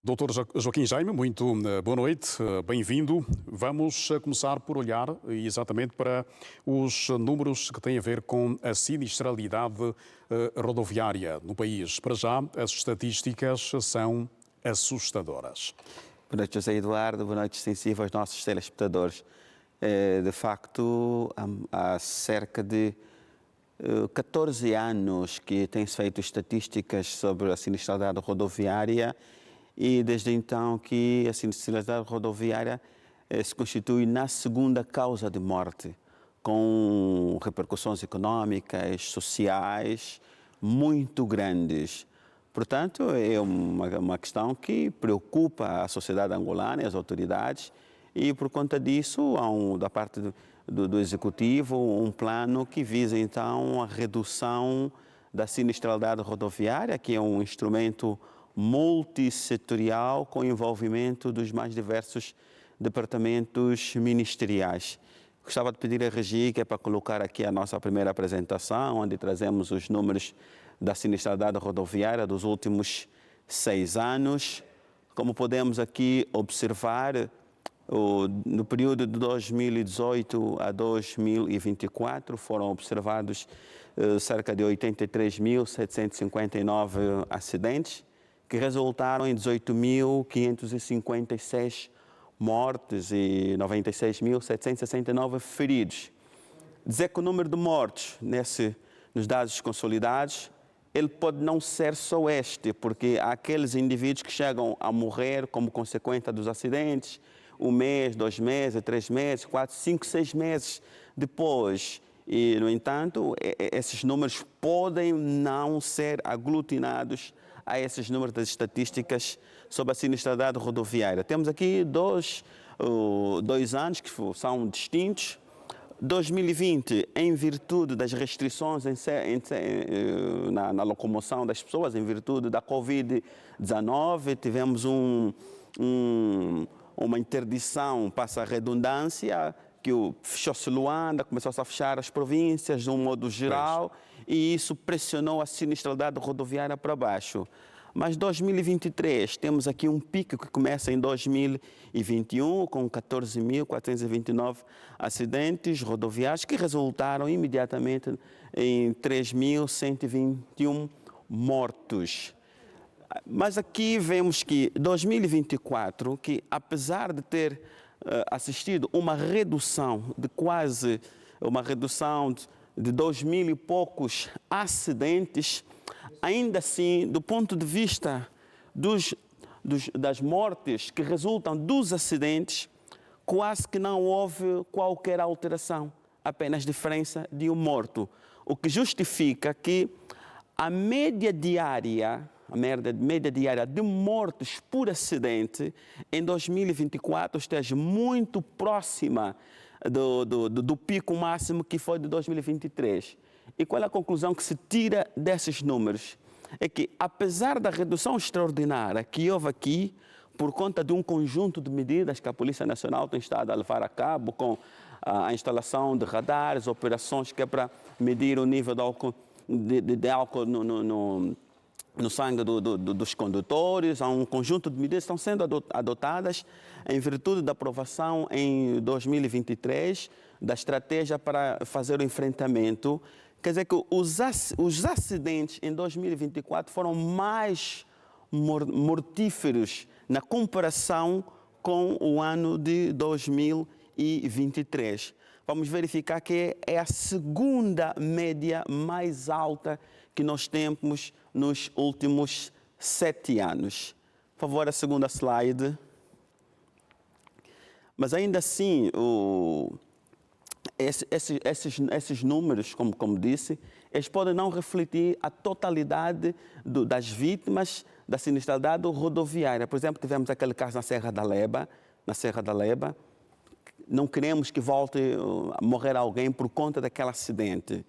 Doutor Joaquim Jaime, muito boa noite, bem-vindo. Vamos começar por olhar exatamente para os números que têm a ver com a sinistralidade rodoviária no país. Para já, as estatísticas são assustadoras. Boa noite, José Eduardo. Boa noite, sensível aos nossos telespectadores. De facto, há cerca de 14 anos que tem-se feito estatísticas sobre a sinistralidade rodoviária e desde então que a sinistralidade rodoviária se constitui na segunda causa de morte, com repercussões econômicas, sociais muito grandes. Portanto, é uma questão que preocupa a sociedade angolana e as autoridades e, por conta disso, há da parte do Executivo um plano que visa, então, a redução da sinistralidade rodoviária, que é um instrumento multissetorial com envolvimento dos mais diversos departamentos ministeriais. Gostava de pedir a Regi, que é para colocar aqui a nossa primeira apresentação, onde trazemos os números da sinistralidade rodoviária dos últimos 6 anos. Como podemos aqui observar, no período de 2018 a 2024 foram observados cerca de 83.759 acidentes, que resultaram em 18.556 mortes e 96.769 feridos. Dizer que o número de mortes nos dados consolidados, ele pode não ser só este, porque há aqueles indivíduos que chegam a morrer como consequência dos acidentes, 1 mês, 2 meses, 3 meses, 4, 5, 6 meses depois. E, no entanto, esses números podem não ser aglutinados a esses números das estatísticas sobre a sinistralidade rodoviária. Temos aqui dois anos que são distintos. 2020, em virtude das restrições na locomoção das pessoas, em virtude da Covid-19, tivemos uma interdição, passa a redundância, que fechou-se Luanda, começou-se a fechar as províncias de um modo geral, e isso pressionou a sinistralidade rodoviária para baixo. Mas 2023, temos aqui um pico que começa em 2021, com 14.429 acidentes rodoviários, que resultaram imediatamente em 3.121 mortos. Mas aqui vemos que 2024, que apesar de ter assistido uma redução de 2.000 e poucos acidentes, ainda assim, do ponto de vista das mortes que resultam dos acidentes, quase que não houve qualquer alteração, apenas diferença de um morto, o que justifica que a média diária de mortes por acidente em 2024 esteja muito próxima do pico máximo que foi de 2023. E qual é a conclusão que se tira desses números? É que, apesar da redução extraordinária que houve aqui, por conta de um conjunto de medidas que a Polícia Nacional tem estado a levar a cabo, com a instalação de radares, operações que é para medir o nível de álcool no sangue dos condutores, há um conjunto de medidas que estão sendo adotadas em virtude da aprovação em 2023 da estratégia para fazer o enfrentamento. Quer dizer que os acidentes em 2024 foram mais mortíferos na comparação com o ano de 2023. Vamos verificar que é a segunda média mais alta que nós temos nos últimos 7 anos. Por favor, a segunda slide. Mas ainda assim, esses números, como disse, eles podem não refletir a totalidade das vítimas da sinistralidade rodoviária. Por exemplo, tivemos aquele caso na Serra da Leba. Não queremos que volte a morrer alguém por conta daquele acidente.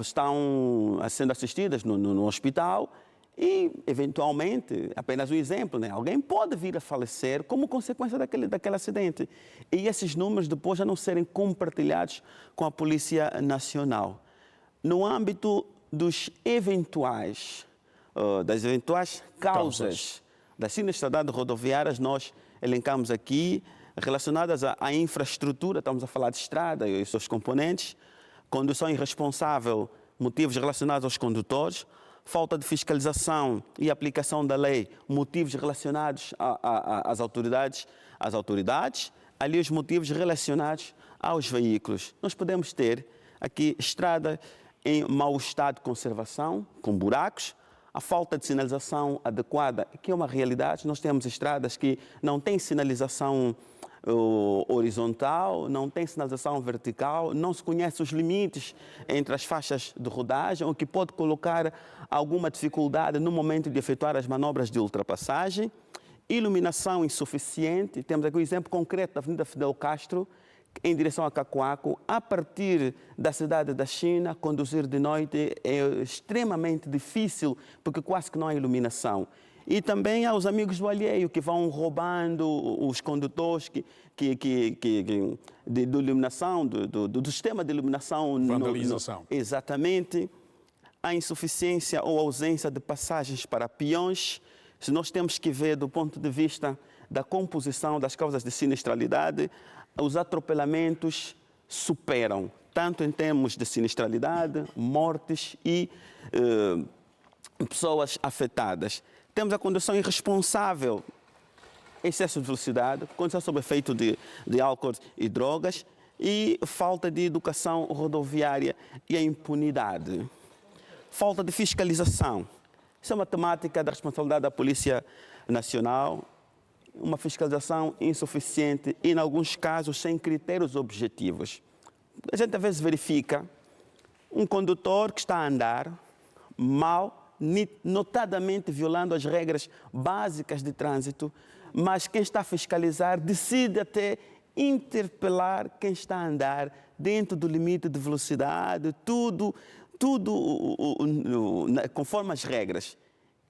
Estão sendo assistidas no hospital e, eventualmente, apenas um exemplo, né? Alguém pode vir a falecer como consequência daquele acidente. E esses números depois já não serem compartilhados com a Polícia Nacional. No âmbito das eventuais causas Das sinistralidades rodoviárias, nós elencamos aqui, relacionadas à infraestrutura, estamos a falar de estrada e os seus componentes, condução irresponsável, motivos relacionados aos condutores, falta de fiscalização e aplicação da lei, motivos relacionados às autoridades, ali os motivos relacionados aos veículos. Nós podemos ter aqui estrada em mau estado de conservação, com buracos, a falta de sinalização adequada, que é uma realidade. Nós temos estradas que não têm sinalização horizontal, não tem sinalização vertical, não se conhece os limites entre as faixas de rodagem, o que pode colocar alguma dificuldade no momento de efetuar as manobras de ultrapassagem. Iluminação insuficiente, temos aqui um exemplo concreto da Avenida Fidel Castro, em direção a Cacoaco, a partir da cidade da China, conduzir de noite é extremamente difícil, porque quase que não há iluminação. E também há os amigos do alheio que vão roubando os condutores de iluminação, do sistema de iluminação. Vandalização. Exatamente. A insuficiência ou ausência de passagens para peões. Se nós temos que ver do ponto de vista da composição das causas de sinistralidade, os atropelamentos superam, tanto em termos de sinistralidade, mortes e pessoas afetadas. Temos a condução irresponsável, excesso de velocidade, condução sob efeito de álcool e drogas e falta de educação rodoviária e a impunidade. Falta de fiscalização. Isso é uma temática da responsabilidade da Polícia Nacional, uma fiscalização insuficiente e, em alguns casos, sem critérios objetivos. A gente às vezes verifica um condutor que está a andar mal, notadamente violando as regras básicas de trânsito, mas quem está a fiscalizar decide até interpelar quem está a andar dentro do limite de velocidade, tudo conforme as regras.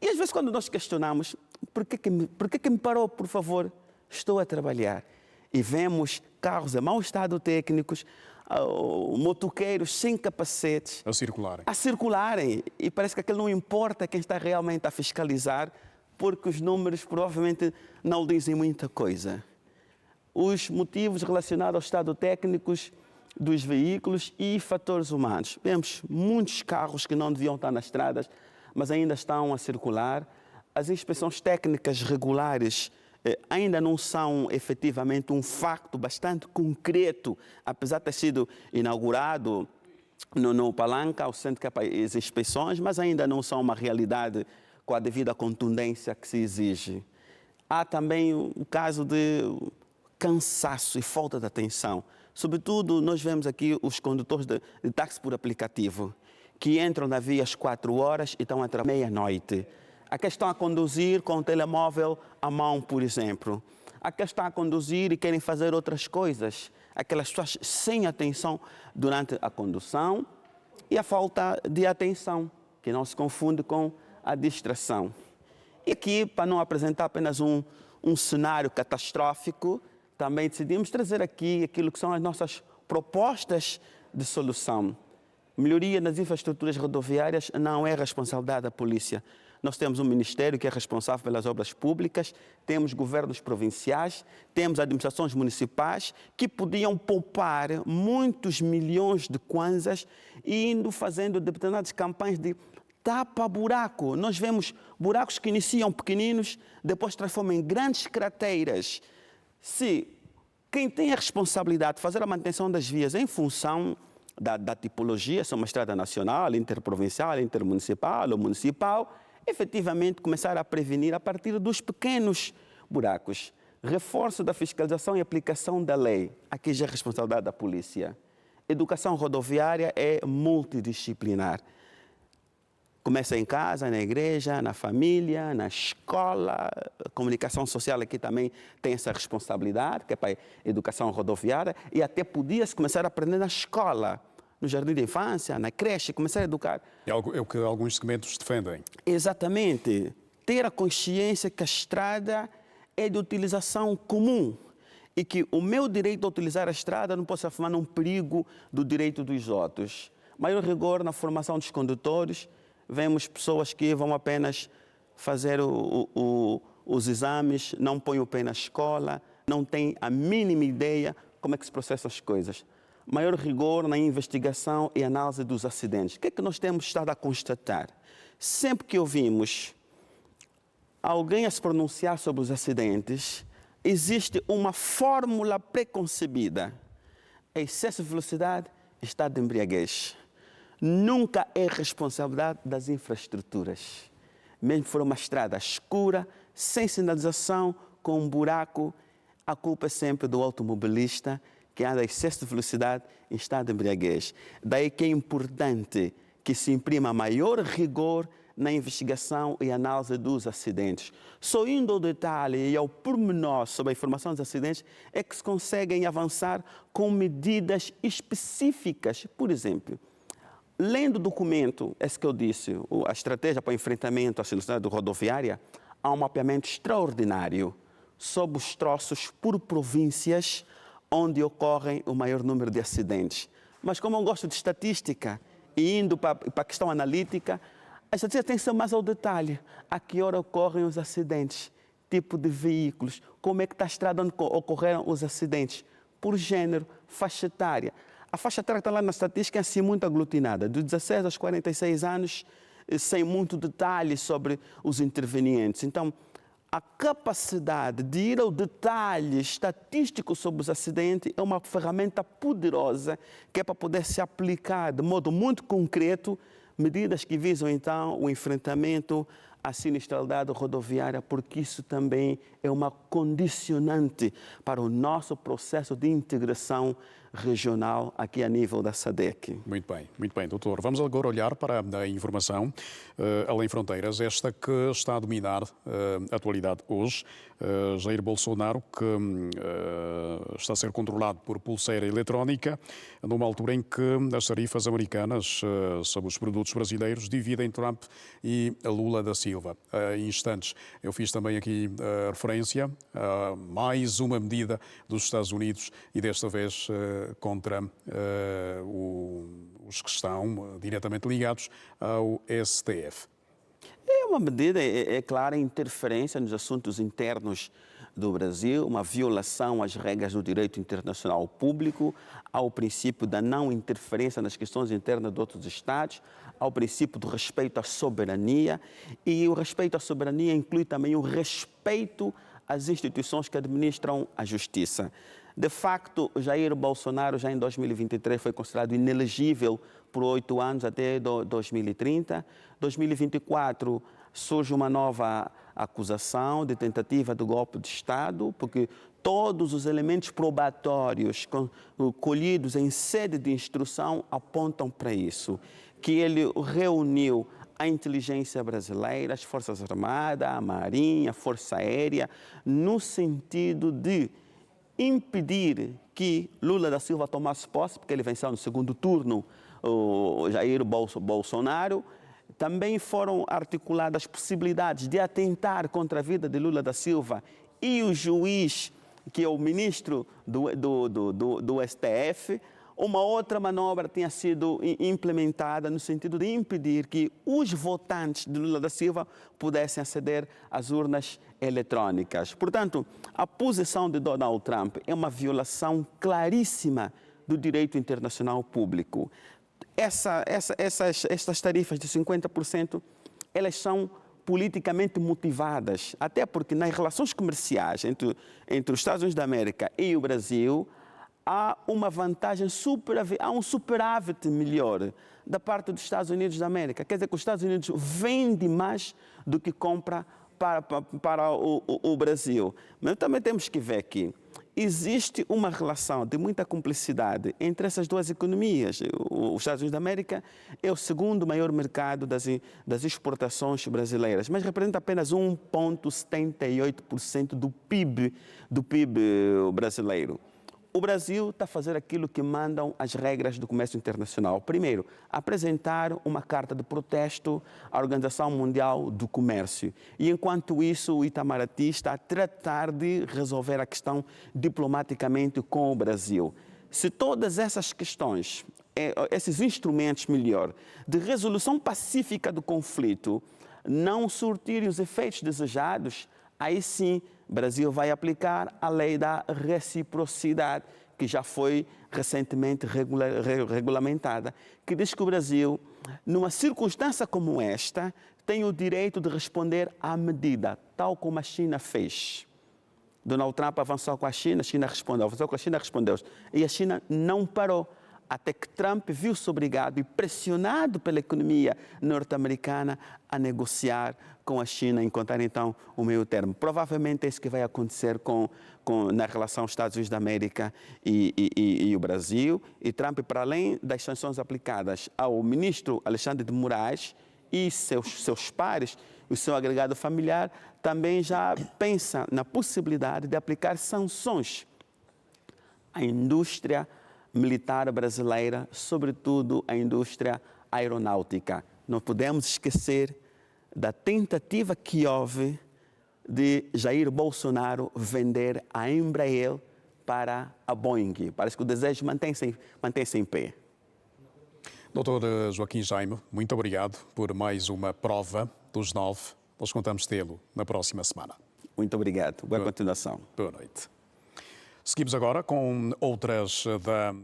E às vezes quando nós questionamos, por que me parou, por favor? Estou a trabalhar. E vemos carros em mau estado técnicos, motoqueiros sem capacetes. A circularem. E parece que aquilo não importa quem está realmente a fiscalizar, porque os números provavelmente não dizem muita coisa. Os motivos relacionados ao estado técnico dos veículos e fatores humanos. Vemos muitos carros que não deviam estar nas estradas, mas ainda estão a circular. As inspeções técnicas regulares ainda não são efetivamente um facto bastante concreto, apesar de ter sido inaugurado no Palanca, o Centro de Inspeções, mas ainda não são uma realidade com a devida contundência que se exige. Há também o caso de cansaço e falta de atenção. Sobretudo, nós vemos aqui os condutores de táxi por aplicativo, que entram na via às 4 horas e estão até meia-noite. A questão a conduzir com o telemóvel à mão, por exemplo. A questão a conduzir e querem fazer outras coisas. Aquelas pessoas sem atenção durante a condução e a falta de atenção, que não se confunde com a distração. E aqui, para não apresentar apenas um cenário catastrófico, também decidimos trazer aqui aquilo que são as nossas propostas de solução. Melhoria nas infraestruturas rodoviárias não é responsabilidade da polícia. Nós temos um ministério que é responsável pelas obras públicas, temos governos provinciais, temos administrações municipais que podiam poupar muitos milhões de kwanzas indo fazendo determinadas campanhas de tapa-buraco. Nós vemos buracos que iniciam pequeninos, depois transformam em grandes crateras. Se quem tem a responsabilidade de fazer a manutenção das vias em função da tipologia, se é uma estrada nacional, interprovincial, intermunicipal ou municipal, efetivamente começar a prevenir a partir dos pequenos buracos. Reforço da fiscalização e aplicação da lei. Aqui já é responsabilidade da polícia. Educação rodoviária é multidisciplinar. Começa em casa, na igreja, na família, na escola. A comunicação social aqui também tem essa responsabilidade, que é para a educação rodoviária. E até podia-se começar a aprender na escola, no jardim de infância, na creche, começar a educar. É o que alguns segmentos defendem. Exatamente. Ter a consciência que a estrada é de utilização comum e que o meu direito a utilizar a estrada não pode se transformar num perigo do direito dos outros. Maior rigor na formação dos condutores. Vemos pessoas que vão apenas fazer os exames, não põem o pé na escola, não têm a mínima ideia como é que se processam as coisas. Maior rigor na investigação e análise dos acidentes. O que é que nós temos estado a constatar? Sempre que ouvimos alguém a se pronunciar sobre os acidentes, existe uma fórmula preconcebida. Excesso de velocidade, estado de embriaguez. Nunca é responsabilidade das infraestruturas. Mesmo que for uma estrada escura, sem sinalização, com um buraco, a culpa é sempre do automobilista que anda a excesso de velocidade em estado de embriaguez. Daí que é importante que se imprima maior rigor na investigação e análise dos acidentes. Só indo ao detalhe e ao pormenor sobre a informação dos acidentes é que se conseguem avançar com medidas específicas. Por exemplo, lendo o documento, esse que eu disse, a estratégia para o enfrentamento à segurança rodoviária, há um mapeamento extraordinário sobre os troços por províncias onde ocorrem o maior número de acidentes. Mas como eu gosto de estatística e indo para a questão analítica, a estatística tem que ser mais ao detalhe. A que hora ocorrem os acidentes? Tipo de veículos? Como é que está a estrada onde ocorreram os acidentes? Por género, faixa etária. A faixa etária que está lá na estatística é assim muito aglutinada. Dos 16 aos 46 anos, sem muito detalhe sobre os intervenientes. Então, a capacidade de ir ao detalhe estatístico sobre os acidentes é uma ferramenta poderosa que é para poder se aplicar de modo muito concreto medidas que visam, então, o enfrentamento à sinistralidade rodoviária, porque isso também é uma condicionante para o nosso processo de integração regional aqui a nível da SADC. Muito bem, doutor. Vamos agora olhar para a informação além fronteiras, esta que está a dominar a atualidade hoje. Jair Bolsonaro, que está a ser controlado por pulseira eletrónica, numa altura em que as tarifas americanas sobre os produtos brasileiros dividem Trump e Lula da Silva. Em instantes, eu fiz também aqui referência a mais uma medida dos Estados Unidos e desta vez contra os que estão diretamente ligados ao STF. É uma medida, é clara, interferência nos assuntos internos do Brasil, uma violação às regras do direito internacional público, ao princípio da não interferência nas questões internas de outros Estados, ao princípio do respeito à soberania, e o respeito à soberania inclui também o respeito às instituições que administram a justiça. De facto, Jair Bolsonaro, já em 2023, foi considerado inelegível por 8 anos até 2030. 2024 surge uma nova acusação de tentativa de golpe de Estado, porque todos os elementos probatórios colhidos em sede de instrução apontam para isso, que ele reuniu a inteligência brasileira, as Forças Armadas, a Marinha, a Força Aérea, no sentido de impedir que Lula da Silva tomasse posse, porque ele venceu no segundo turno o Jair Bolsonaro. Também foram articuladas possibilidades de atentar contra a vida de Lula da Silva e o juiz, que é o ministro do STF. Uma outra manobra tinha sido implementada no sentido de impedir que os votantes de Lula da Silva pudessem aceder às urnas eletrônicas. Portanto, a posição de Donald Trump é uma violação claríssima do direito internacional público. Essas tarifas de 50%, elas são politicamente motivadas, até porque nas relações comerciais entre os Estados Unidos da América e o Brasil, há uma vantagem, há um superávit melhor da parte dos Estados Unidos da América. Quer dizer que os Estados Unidos vendem mais do que compra para o Brasil. Mas também temos que ver que existe uma relação de muita cumplicidade entre essas duas economias. Os Estados Unidos da América é o segundo maior mercado das exportações brasileiras, mas representa apenas 1,78% do PIB brasileiro. O Brasil está a fazer aquilo que mandam as regras do comércio internacional. Primeiro, apresentar uma carta de protesto à Organização Mundial do Comércio. E, enquanto isso, o Itamaraty está a tratar de resolver a questão diplomaticamente com o Brasil. Se todas essas questões, esses instrumentos, melhor, de resolução pacífica do conflito, não surtirem os efeitos desejados, aí sim o Brasil vai aplicar a lei da reciprocidade, que já foi recentemente regulamentada, que diz que o Brasil, numa circunstância como esta, tem o direito de responder à medida, tal como a China fez. Donald Trump avançou com a China respondeu, avançou com a China, respondeu. E a China não parou, até que Trump viu-se obrigado e pressionado pela economia norte-americana a negociar com a China, encontrar então o meio termo. Provavelmente é isso que vai acontecer na relação Estados Unidos da América e o Brasil. E Trump, para além das sanções aplicadas ao ministro Alexandre de Moraes e seus pares, o seu agregado familiar, também já pensa na possibilidade de aplicar sanções à indústria militar brasileira, sobretudo à indústria aeronáutica. Não podemos esquecer da tentativa que houve de Jair Bolsonaro vender a Embraer para a Boeing. Parece que o desejo mantém-se em pé. Doutor Joaquim Jaime, muito obrigado por mais uma prova dos 9. Nós contamos tê-lo na próxima semana. Muito obrigado. Boa continuação. Boa noite. Seguimos agora com outras da